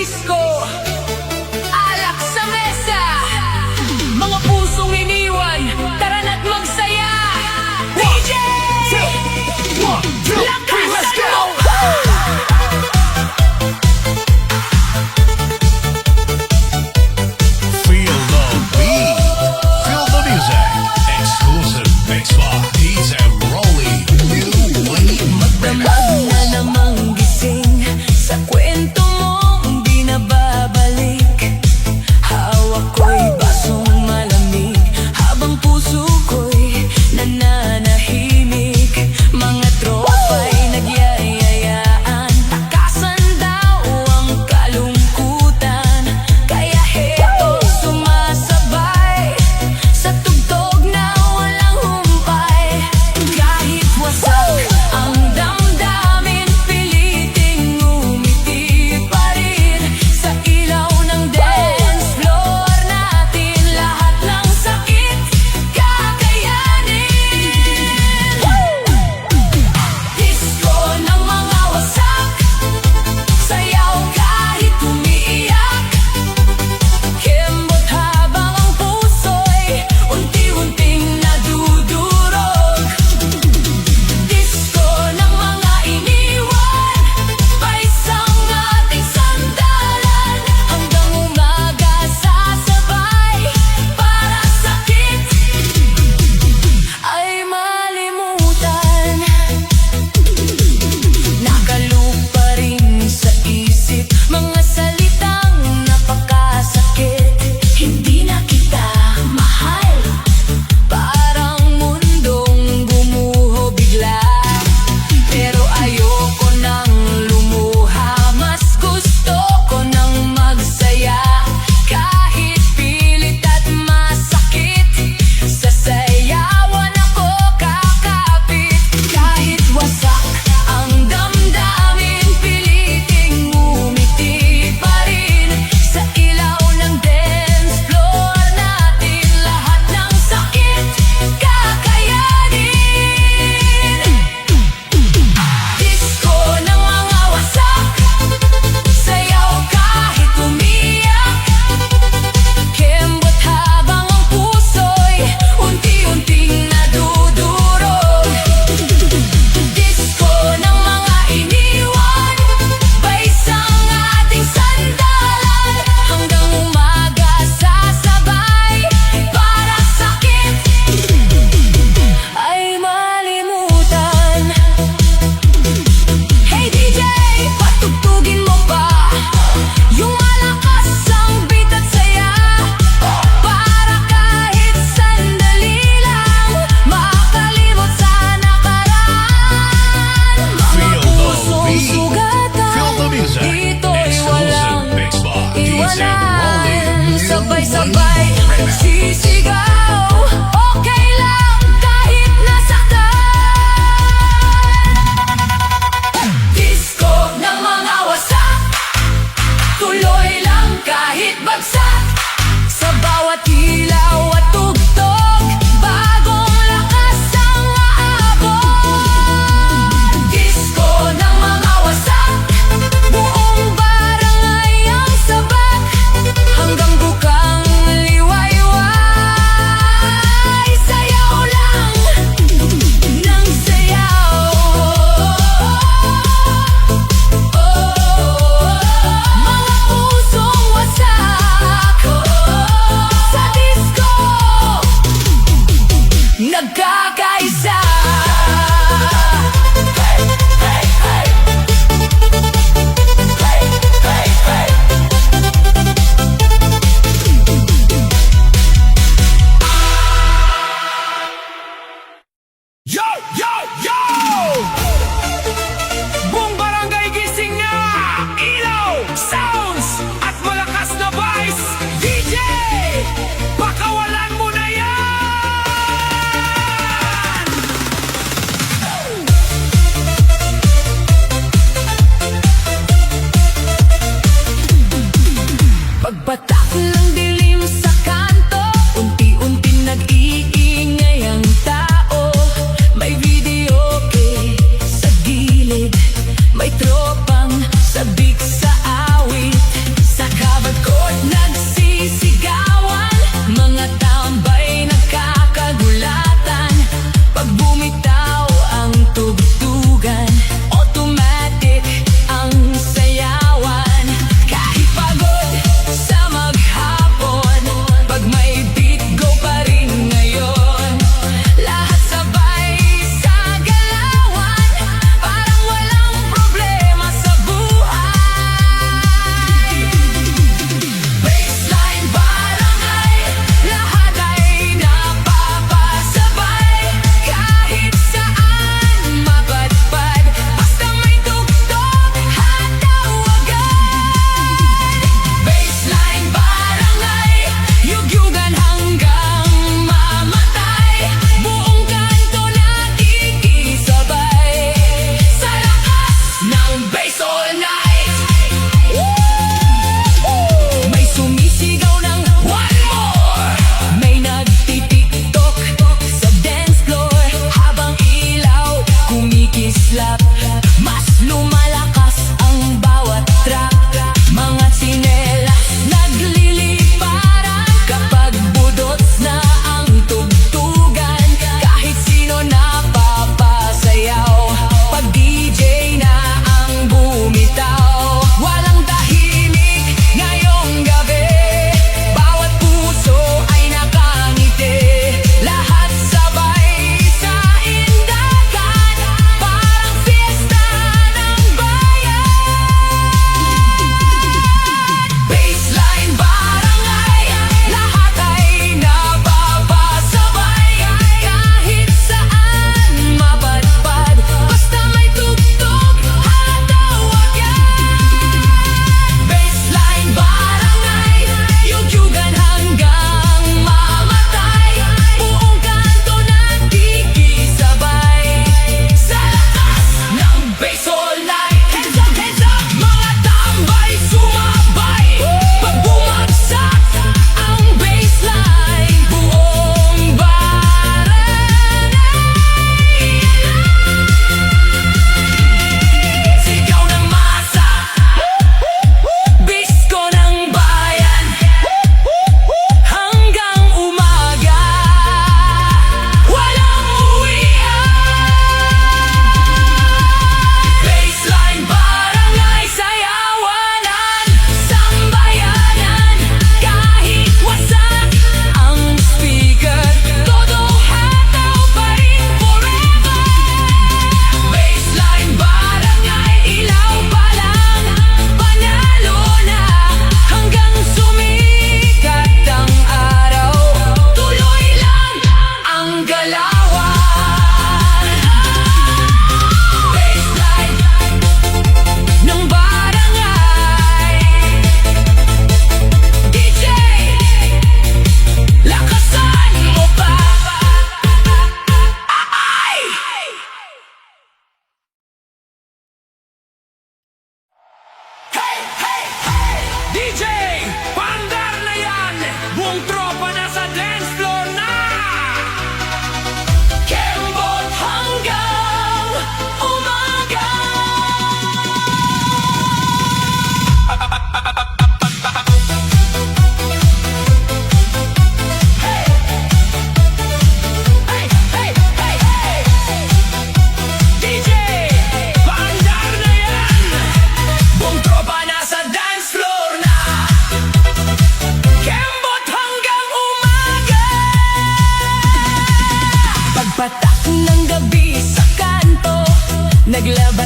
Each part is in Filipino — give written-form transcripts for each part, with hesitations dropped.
disko, alak sa mesa, mga pusong iniwan, tara na't magsaya. DJ! Let's go! Feel the beat, feel the music. Exclusive mix by DJ Rolly. New wave. Magdamag na namang gising sa kwento mong binaba.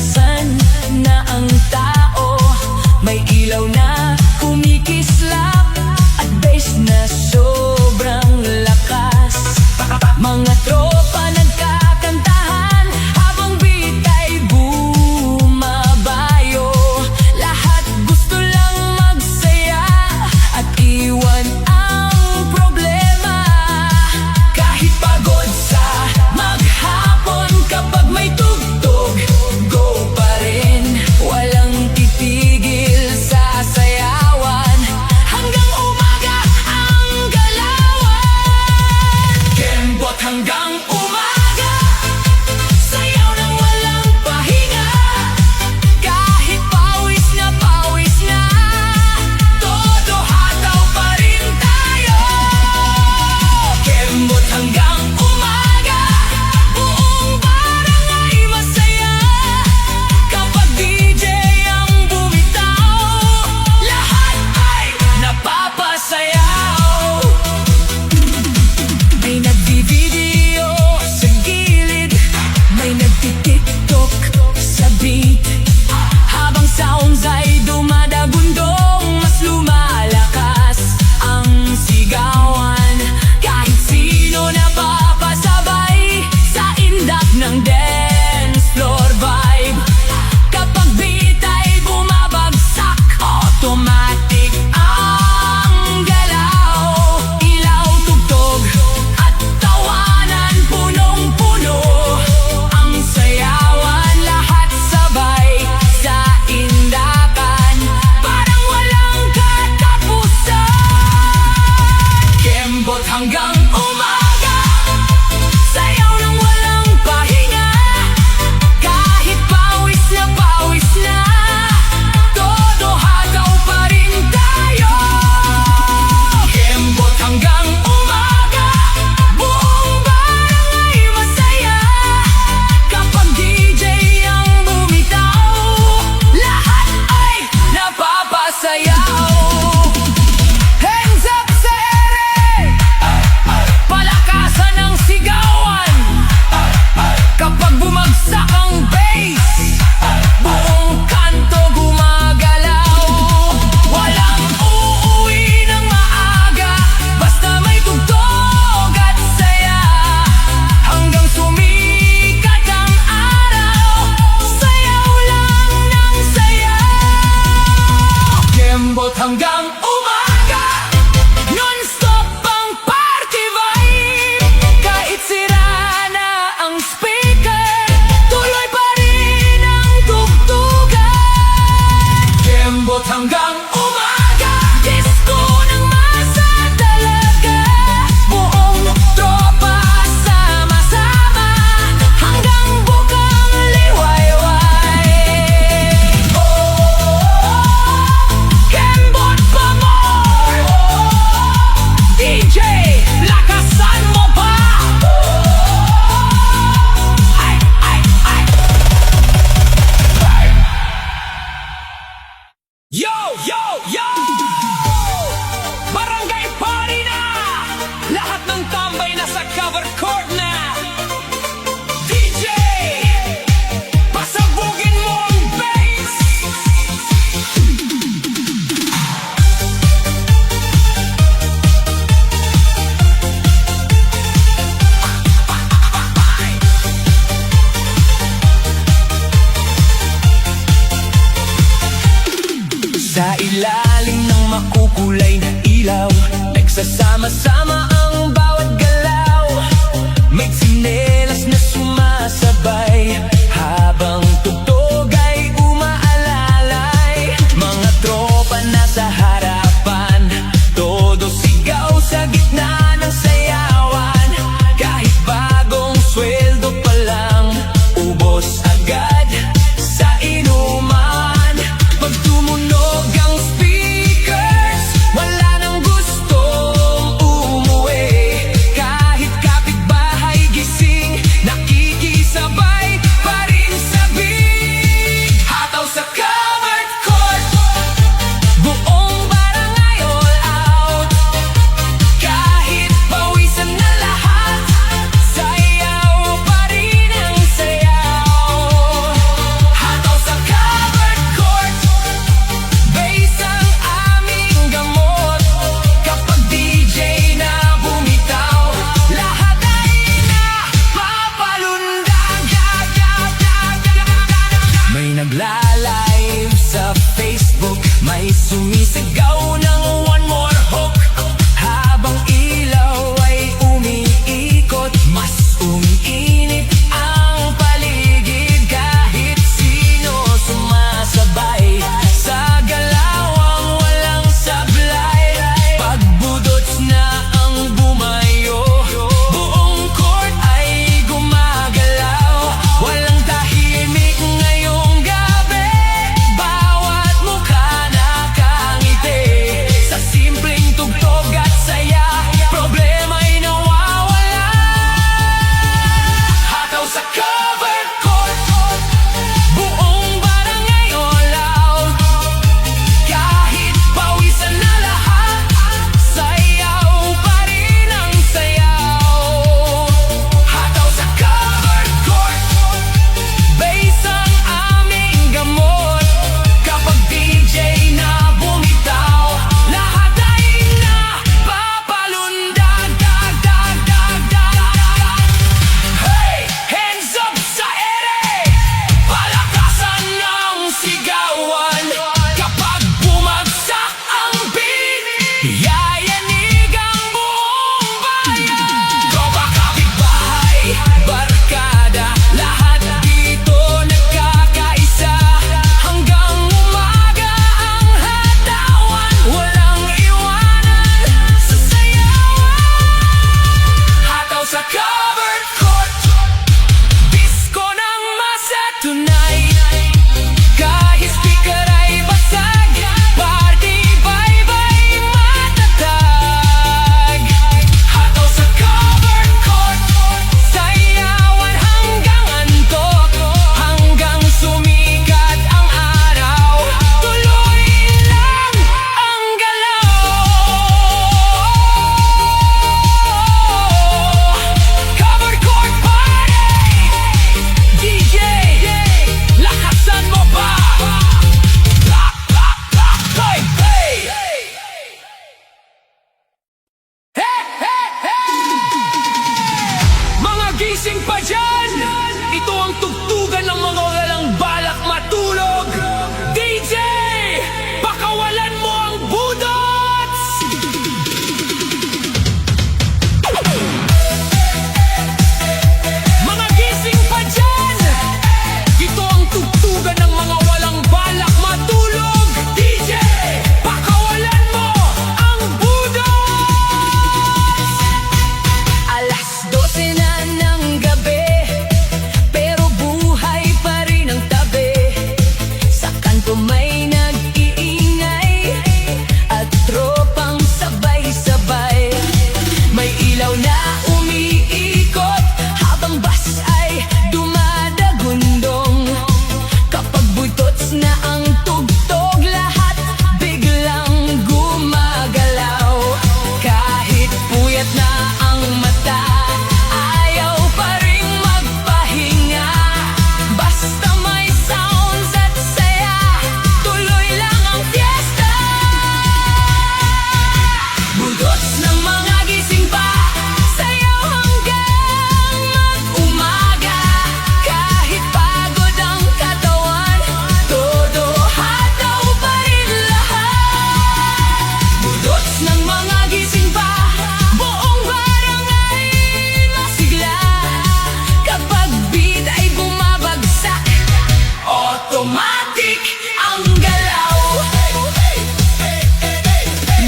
kalikasan na ang tao may ilaw na kumikislap at bass na sobrang lakas. Mga tropa nagkakantahan habang beat ay bumabayo. Lahat gusto lang magsaya at iwan ang problema. Kahit pagod sa maghapon, kapag may tugtog, go pa rin. Walang titigil sa sayawan hanggang umaga ang galawan. Kembot hanggang umaga, sayaw nang walang pahinga. Kahit pawis na, todo hataw pa rin tayo. Kembot hanggang umaga, buong barangay masaya. Kapag DJ ang bumitaw, lahat ay napapasayaw. May nagbi-video sa gilid, may nagti-tiktok sa beat. Habang sounds ay dumadagundong, mas lumalakas ang sigawan. Kahit sino napapasabay sa indak ng dance floor vibe. Kapag beat ay bumabagsak, automatic ang galaw. Ilaw, tugtog at tawanan, punong-puno ang sayawan. Lahat sabay sa indakan, parang walang katapusan. Kembot hanggang umaga, sayaw nang walang pahinga. Kahit pawis na, todo hataw pa rin tayo. Kembot hanggang umaga, buong barangay masaya. Kapag DJ ang bumitaw, lahat ay napapasayaw. Hands up sa ere, palakasan ang sigawan. Kapag bumagsak ang bass, buong kanto gumagalaw. Walang uuwi ng maaga, basta may tugtog at saya. Hanggang sumikat ang araw, sayaw lang ng sayaw. Kembot hanggang umaga, non-stop ang party vibe. Kahit sira na ang speaker, tuloy pa rin ang tugtugan. Kembot hanggang umaga, disco ng masa talaga. Buong tropa sama-sama, hanggang bukang liwayway. Kembot pa more, DJ, lakasan mo pa. Ay, ay, ay. Yo, yo, yo! Barangay party na! Lahat ng tambay na sa cover court na. DJ, pasabugin mo ang bass. Sa ilalim ng makukulay na ilaw, nagsasama-sama ang bawat galaw. May tsinelas na sumasabay habang tugtog ay umaalalay. Mga tropa nasa harapan, todo sigaw sa gitna ng sayawan. Kahit bagong sweldo pa lang, ubos agad sa inuman. Pag tumunog ang speakers, wala nang gustong umuwi. Kahit kapitbahay gising, nakikisabay pa rin sa beat. Nagla-live sa Facebook, may sumisigaw ng one more hook. Habang ilaw ay umiikot, mas umiinit ang paligid. Kahit sino sumasabay sa galawang walang sablay. Pagbudots na ang bumayo, buong court ay gumagalaw. Walang tahimik ngayong gabi, bawat mukha nakangiti. Sa simpleng tugtog at saya, problema'y nawawala. Hataw sa cover court, buong barangay all out. Kahit pawisan na lahat, sayaw pa rin ang sayaw. Hataw sa cover court, bass ang aming gamot. Kapag DJ na bumitaw, lahat ay napapalundag. Hey! Hands up sa ere! Palakasan ng sigawan. Kapag bumagsak ang beat, yayanig ang buong bayan. Tropa, kapitbahay, barkada, lahat dito nagkakaisa. Hanggang umaga ang hatawan, walang iwanan sa sayawan. Hataw sa covered court, disco ng masa tonight. Kahit speaker ay basag, party vibe ay matatag. Hataw sa covered court, sayawan hanggang antok. Hanggang sumikat ang araw, tuloy lang ang galaw. Covered court party! DJ, lakasan mo ba? Lock, lock, lock, hey, hey! Hey, hey, hey! Mga gising pa dyan! Ito ang tugtugan ng mga walang balak matulog. DJ, pakawalan mo ang budots! Mga gising pa dyan! Ito ang tugtugan ng mga walang balak matulog. DJ, pakawalan mo ang budots! Alas 12 na ng gabi, pero buhay pa rin ang tabi. Sa kanto may nag-iingay at tropang sabay-sabay. May ilaw na umiikot habang bus ay dumadagundong. Kapag butots na ang tugtog, lahat biglang gumagalaw. Kahit puyat na ang mata, ayaw pa rin magpahinga. Basta may sounds at saya, tuloy lang ang fiesta. Budots ng mga gising pa, sayaw hanggang mag-umaga. Kahit pagod ang katawan, todo hataw pa rin lahat. Budots ng mga gising pa, buong barangay masigla. Kapag beat ay bumabagsak, automatic ang galaw.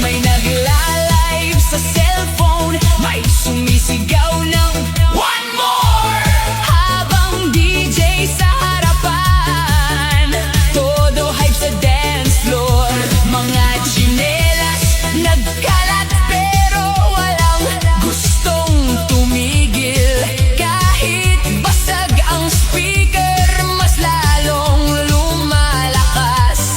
May nagla-live sa cellphone, may sumisigaw ng one more. Habang DJ sa harapan, todo hype sa dance floor. Mga tsinelas nagkalat pero walang gustong tumigil. Kahit basag ang speaker, mas lalong lumalakas.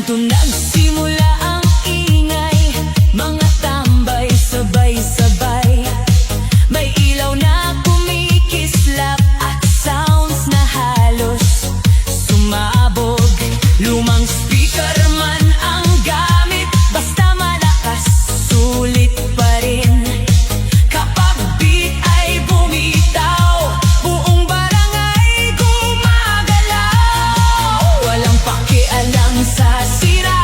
Doon nagsimula ang ingay, mga tambay sabay-sabay. May ilaw na kumikislap at sounds na halos sumabog. Lumang speaker man ang gamit, basta malakas, sulit pa rin. Kapag beat ay bumitaw, buong barangay gumagalaw. Walang pakialam sa sira,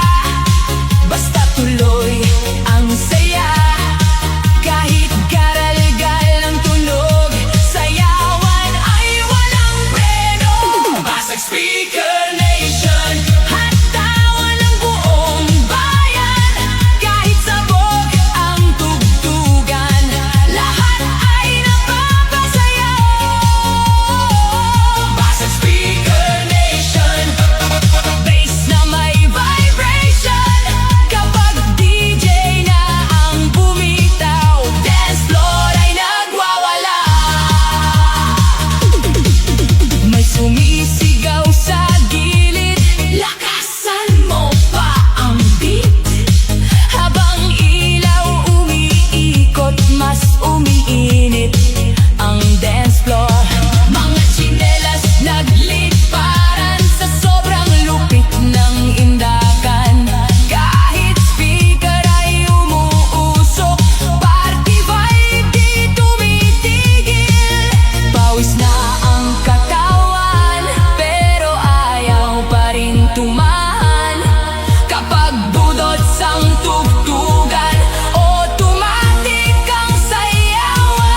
basta tuloy ang saya. Kahit garalgal ang tunog, sayawan ay walang preno. Basag Speaker Nation, hatawan ng buong bayan. Kahit sabog ang tugtugan, lahat ay napapasayaw. Basag Speaker Nation, bass na may vibration. Kapag DJ na ang bumitaw, dance floor ay nagwawala. May sumisigaw sa gilid, lakasan mo pa ang beat. Habang ilaw umiikot, mas umiinit ang dance floor. Mga tsinelas nagliparan sa sobrang lupit ng indakan. Kahit speaker ay umuusok, party vibe di tumitigil. Pawis na ang katawan, pero ayaw pa rin tumahan. Kapag budot sang tugtugan, automatic ang sayawan.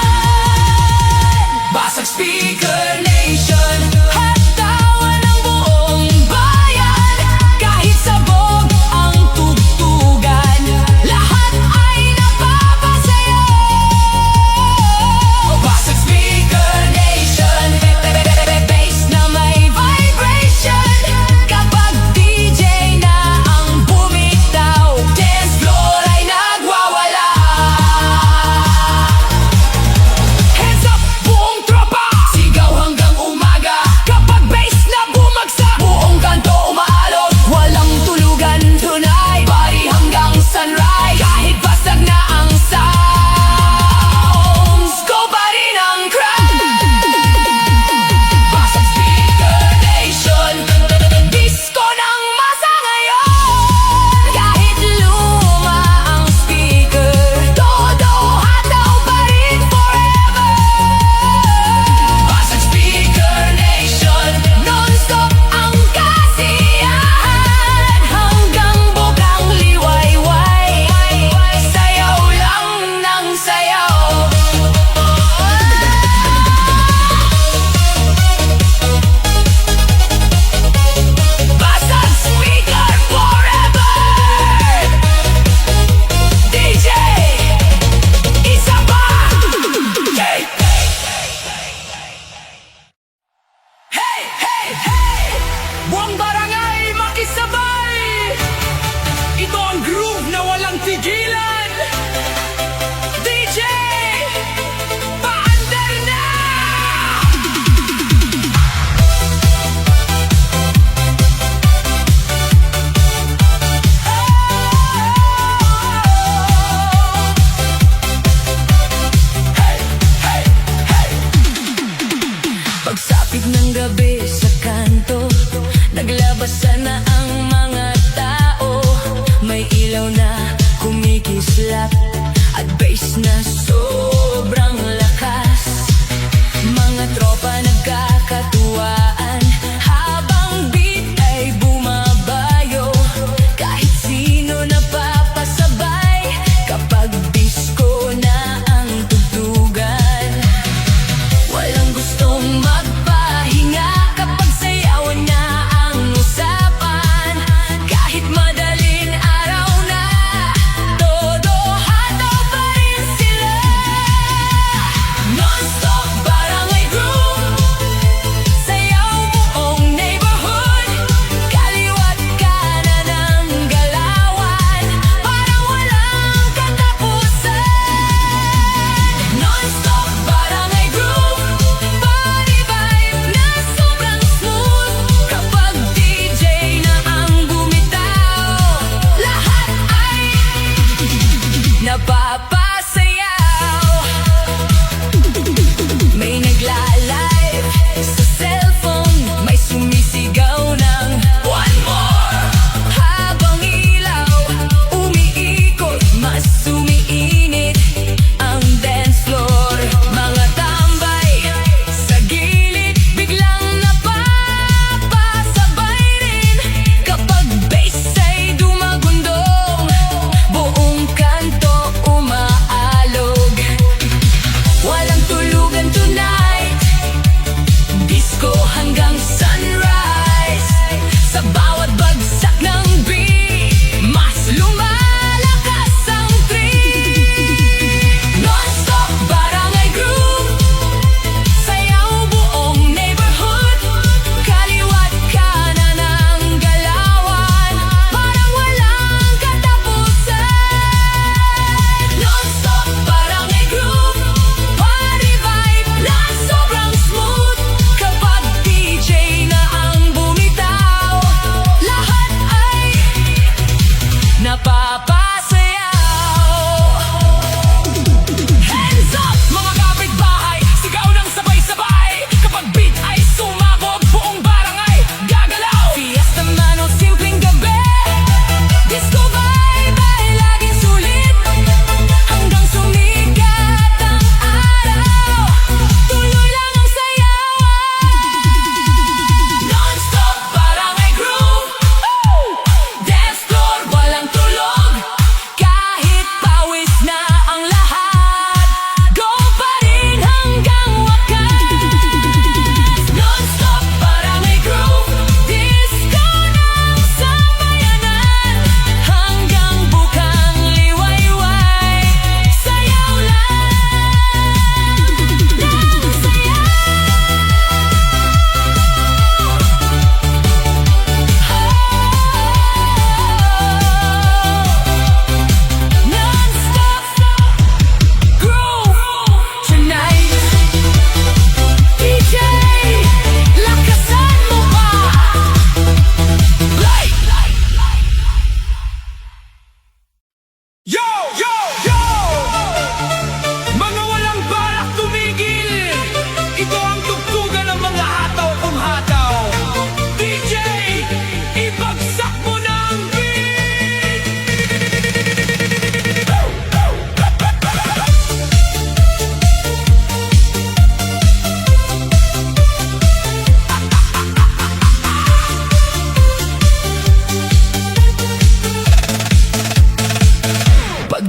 Basag Speaker Nation, hatawan ng buong bayan. Kahit sabog ang tugtugan, lahat ay napapasayaw. Basag Speaker Nation, bass na may vibration. Kapag DJ na ang bumitaw, dance floor ay nagwawala. Hands up, buong tropa! Sigaw hanggang umaga. Kapag bass na bumagsak, buong kanto umaalog. Walang tulugan tonight, party hanggang sunrise. Kahit basag na ang sounds, go pa rin ang crowd. Basag Speaker Nation, disco ng masa ngayon. Kahit luma ang speaker, todo hataw pa rin forever. Basag Speaker Nation, non-stop ang kasiyahan. Hanggang bukang liwayway, sayaw lang ng sayaw. Basag Speaker forever! DJ, isa pa! Hey! Hey, hey, hey! Buong barangay makisabay! Ito ang groove na walang tigilan! DJ, paandar na! Hey, hey, hey! Pagsapit ng gabi sa kanto, naglabas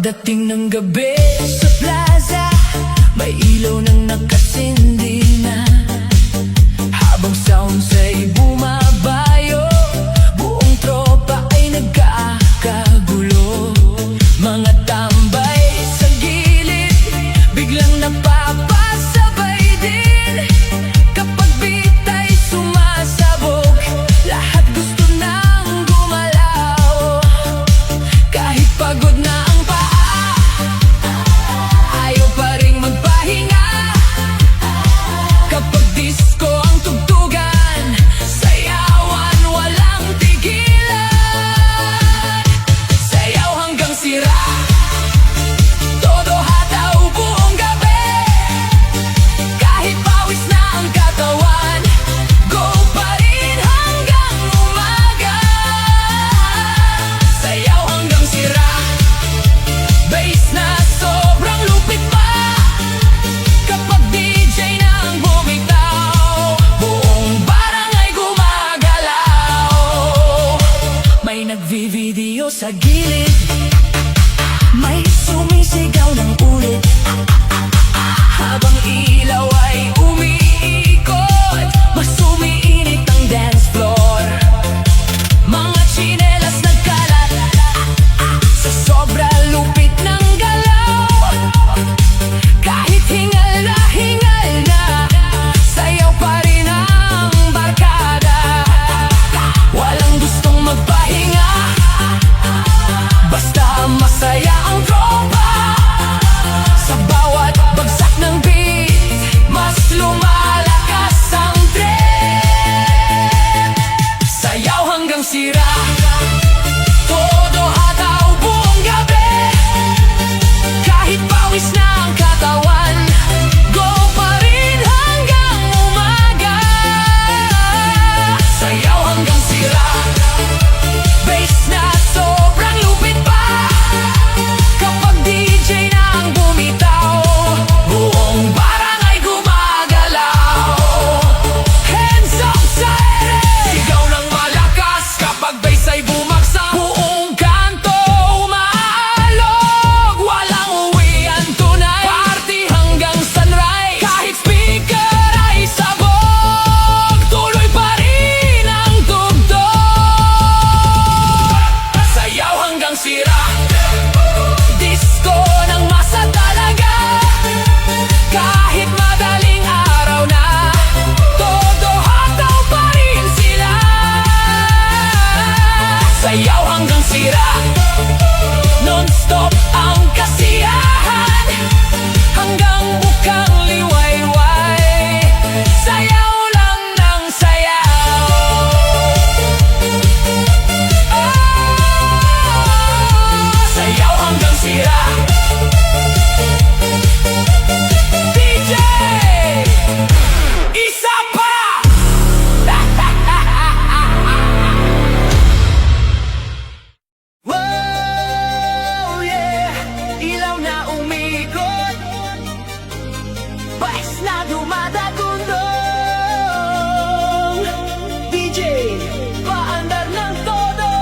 Pagdating ng gabi sa plaza, may ilaw nang nakasindi na. Habang sounds ay bumabayo, buong tropa ay nagkakagulo. Mga tambay sa gilid, biglang napapasabay din. Kapag beat ay sumasabog, lahat gusto nang gumalaw. Kahit pagod na ang paa, ayaw pa ring magpahinga. Kapag disco ang tugtugan, sayawan walang tigilan. Sayaw hanggang sira, todo hataw buong gabi. Kahit pawis na ang katawan, go pa rin hanggang umaga. Sayaw hanggang sira, bass na sobrang lupit pa. Kapag DJ na ang bumitaw, buong barangay gumagalaw. May nagvi-video sa gilid, may sumisigaw ng ulit. Habang ilaw ay umiikot, mas umiinit ang dance floor. Mga tsinelas nagkalat sa sobra lupit ng galaw. Kahit hingal na, sayaw pa rin ang barkada. Walang gustong magpahinga, basta masaya ang tropa. Sa bawat bagsak ng beat, mas lumalakas ang trip. Sayaw hanggang sira, todo hataw buong gabi. Kahit pawis na ang katawan, go pa rin hanggang umaga. Sayaw hanggang sira, bass na sobrang lupit pa. Kapag DJ na ang bumitaw, buong barangay gumagalaw. Hands up sa ere, sigaw ng malakas. Kapag bass ay bumaksak, buong kanto umaalog. Walang uwian tunay, party hanggang sunrise. Kahit speaker ay sabog, tuloy pa rin ang tugtog. Sayaw hanggang sira, disco ng masa talaga. Kahit madaling araw na, todo hataw pa rin sila. Sayaw hanggang sira, non-stop ang kasiyahan. Hanggang bukang liwayway, sayaw lang ng sayaw. Sayaw hanggang sira, DJ, isa pa. Wow, yeah, ilaw na umikot, bass na dumadagundong. DJ, paandar ng todo.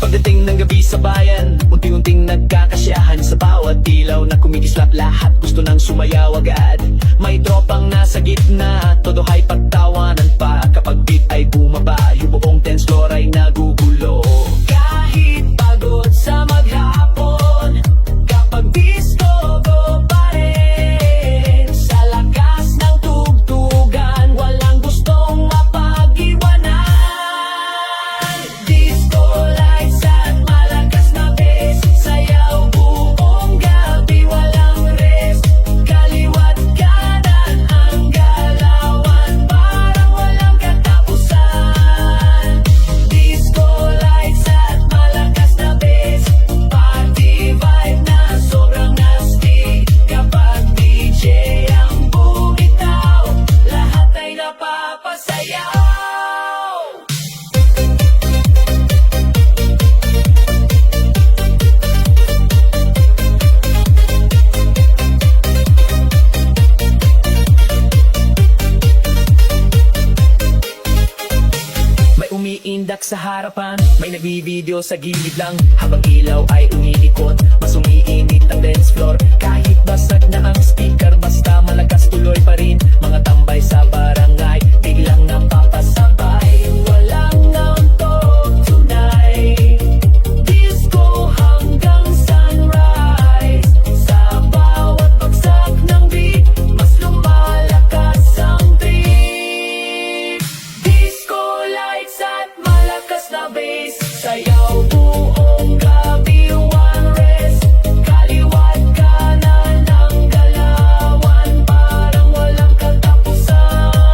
Pagdating ng gabi sa bayan, unti-unting nagkakasyahan. Sa bawat ilaw na kumikislap, lahat gusto nang sumayaw agad. May tropang nasa gitna, todo hay pagtawanan pa. Kapag beat ay bumaba, yung buong dance floor ay nagugulo. Kahit pagod sa maghapon, kapag disco go pa rin. Sa lakas ng tugtugan, walang gustong mapag-iwanan. Disco lights at malakas na bass, sayaw buong gabi walang rest. Kaliwat kanan ang galawan pa. tindak sa harapan. May nagbi-video sa gilid lang habang ilaw ay umiikot. Mas umiinit ang dance floor kahit basag na ang speaker. Basta malakas tuloy pa rin mga tambay sa barangay. Biglang napapasabay, walang antok tonight. Disco hanggang sunrise. Sa bawat bagsak ng beat, mas lumalakas ang trip. Disco lights at malakas na bass. Sayaw buong gabi, one rest. Kaliwat kanan ang galawan, parang walang katapusan.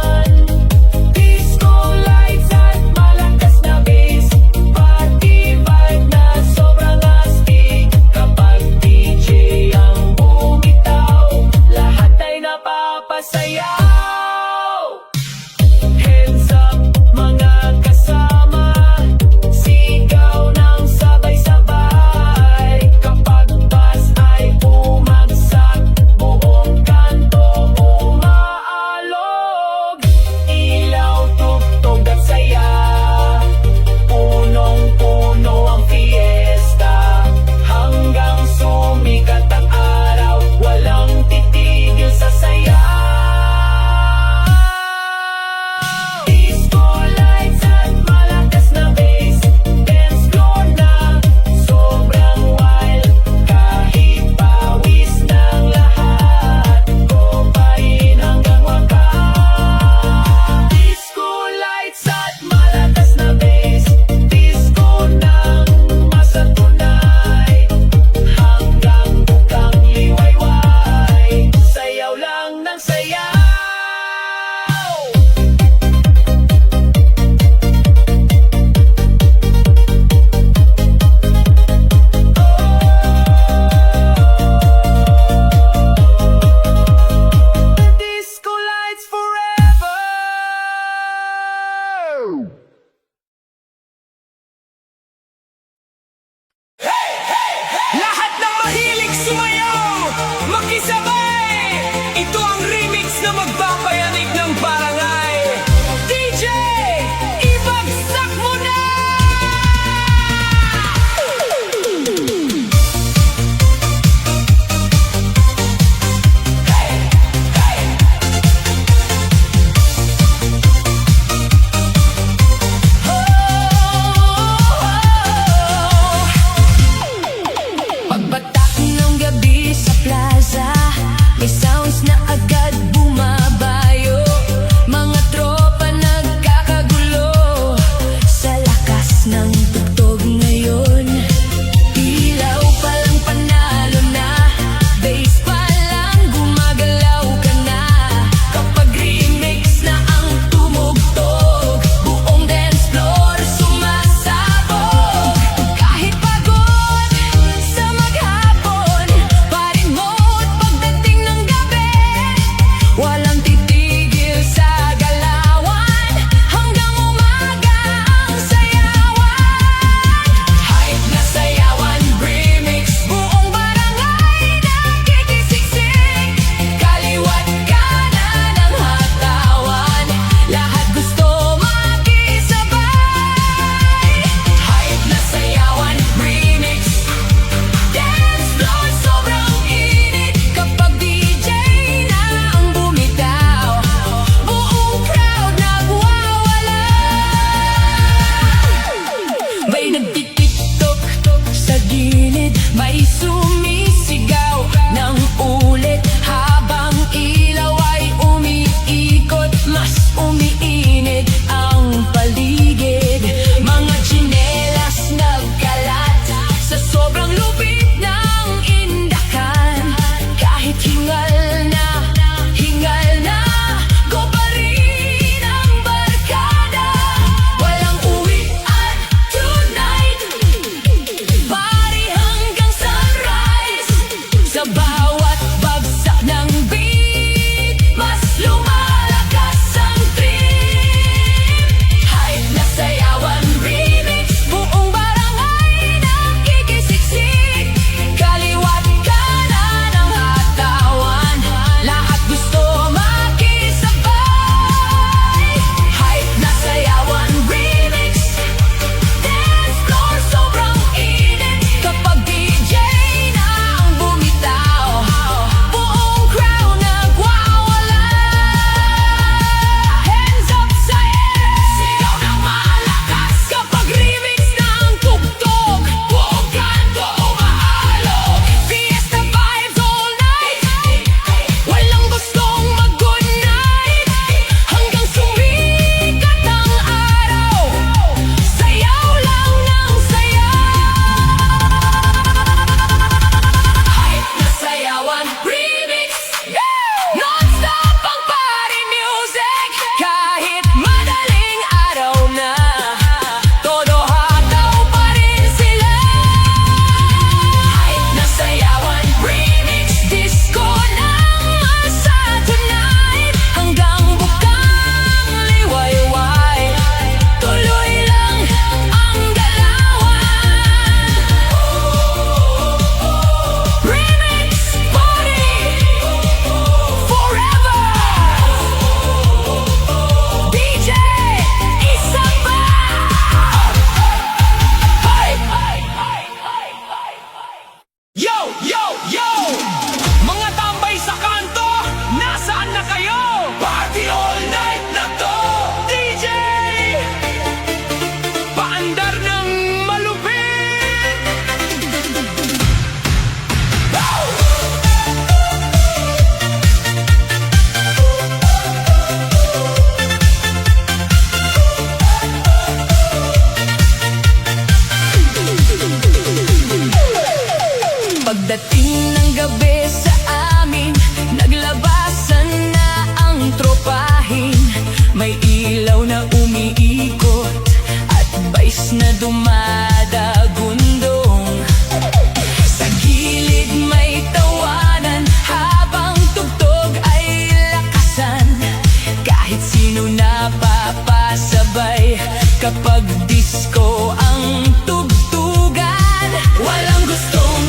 sino napapasabay kapag disco ang tugtugan. Walang gustong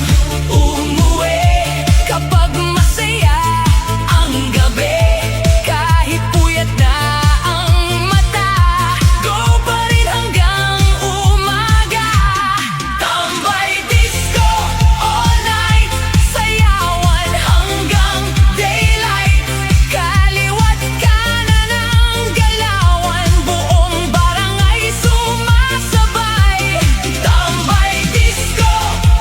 umuwi kapag masaya ang gabi. Kahit puyat na ang mata, go pa rin hanggang umaga. Tambay disco all night, sayawan hanggang daylight. Kaliwat kanan ang galawan, buong barangay sumasabay. Tambay disco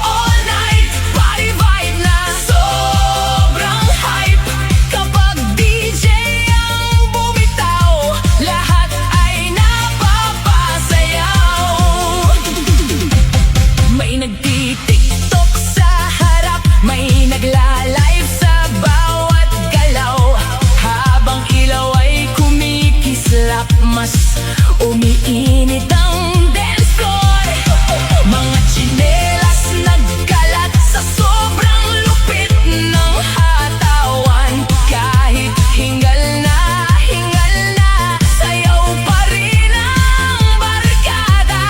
all night, party vibe na sobrang hype. Kapag DJ ang bumitaw, lahat ay napapasayaw. May nagtitiktok sa harap, may nagla-live sa bawat galaw. Habang ilaw ay kumikislap, mas umiinit ang dance floor. Mga tsinelas nagkalat sa sobrang lupit ng hatawan. Kahit hingal na, sayaw pa rin ang barkada.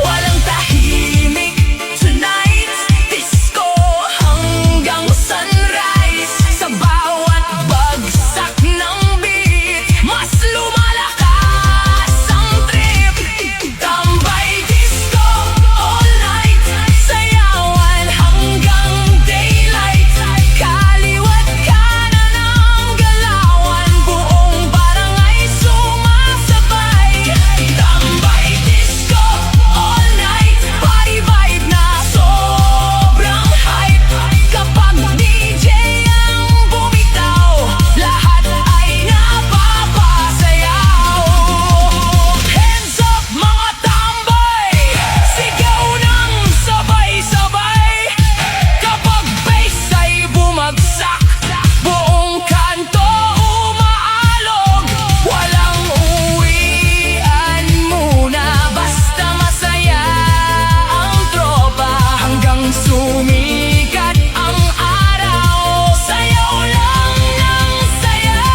Walang tahimik tonight, disco hanggang sunrise. Sa bawat bagsak ng beat, mas lumalakas ang trip. Tambay disco all night, sayawan hanggang daylight. Kaliwat kanan ang galawan, buong barangay sumasabay. Tambay disco all night, party vibe na sobrang hype. Kapag DJ ang bumitaw, lahat ay napapasayaw. Hands up mga tambay, sigaw ng sabay-sabay. Kapag bass ay bumagsak, buong kanto umaalog. Walang uwian muna, basta masaya ang tropa. Hanggang sumikat ang araw, sayaw lang ng sayaw.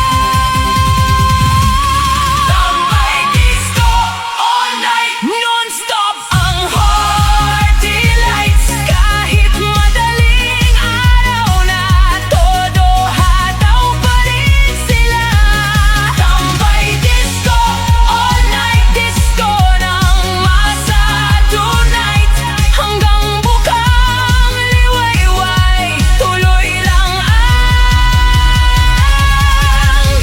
Tambay disco all night, non-stop ang party lights. Kahit madaling araw na, todo hataw pa rin sila. Tambay disco all night, disco ng masa tonight. Hanggang bukang liwayway, tuloy lang ang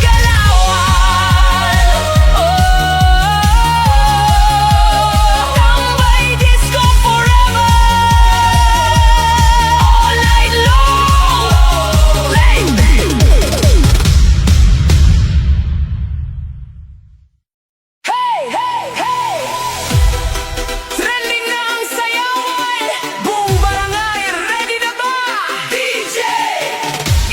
galawan. Tambay disco forever, all night long. Hey, hey, hey! Trending na ang sayawan, buong barangay ready na ba? DJ,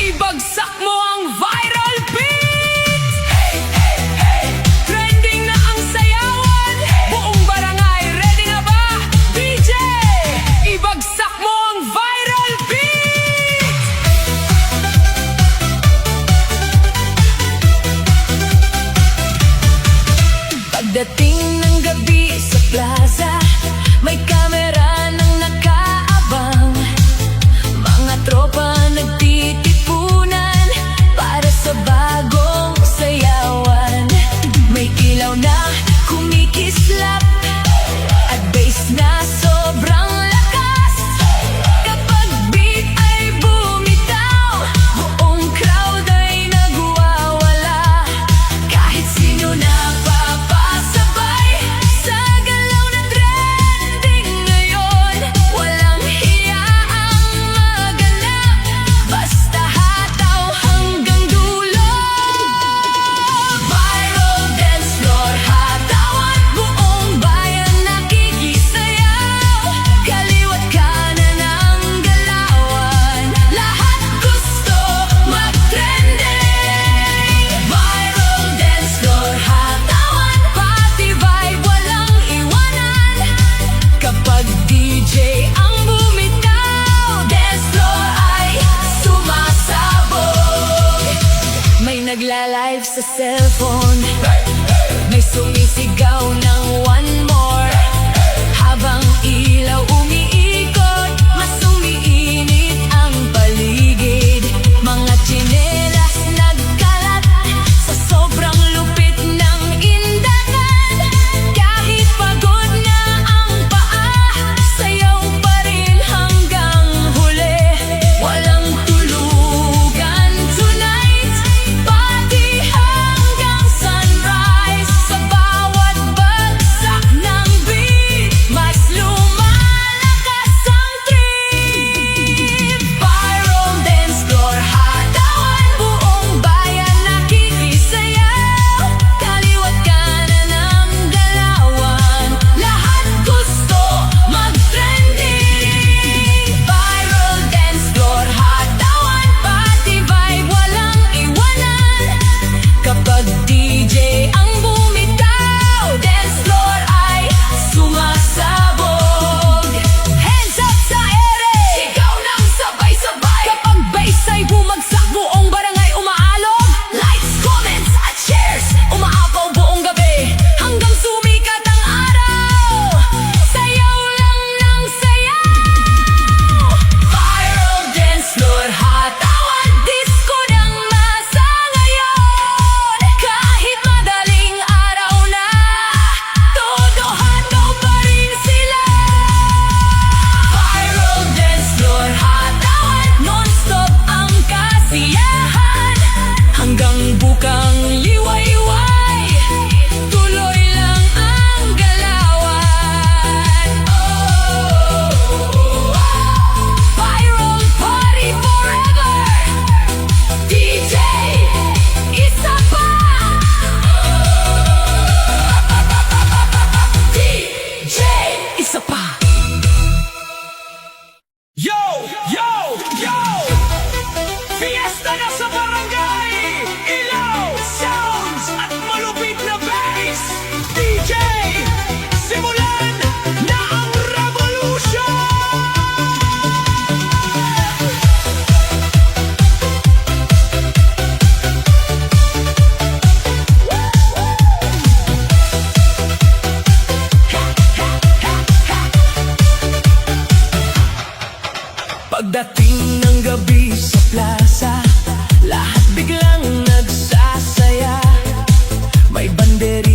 ibagsak mo ang viral beat! Hey, hey, hey! Trending na ang sayawan, buong barangay ready na ba? DJ, ibagsak mo ang viral beat! Pagdating ng gabi sa plaza, may kamera nang nakaabang. Mga tropa nagtitipunan para sa bagong sayawan. May ilaw na kumikislap at bass na sobrang lakas. Kapag beat ay bumitaw, buong crowd ay nagwawala. Kahit sino napapasabay sa galaw na trending ngayon. Walang hiya ang maganap, basta hataw hanggang dulo. Viral dance floor, hatawan, buong bayan nakikisayaw. Kaliwat kanan ang galawan, lahat gusto mag-trending. Viral dance floor, hatawan, party vibe, walang iwanan. Kapag DJ ang bumitaw, dance floor ay sumasabog. May nagla-live sa cellphone, Delivery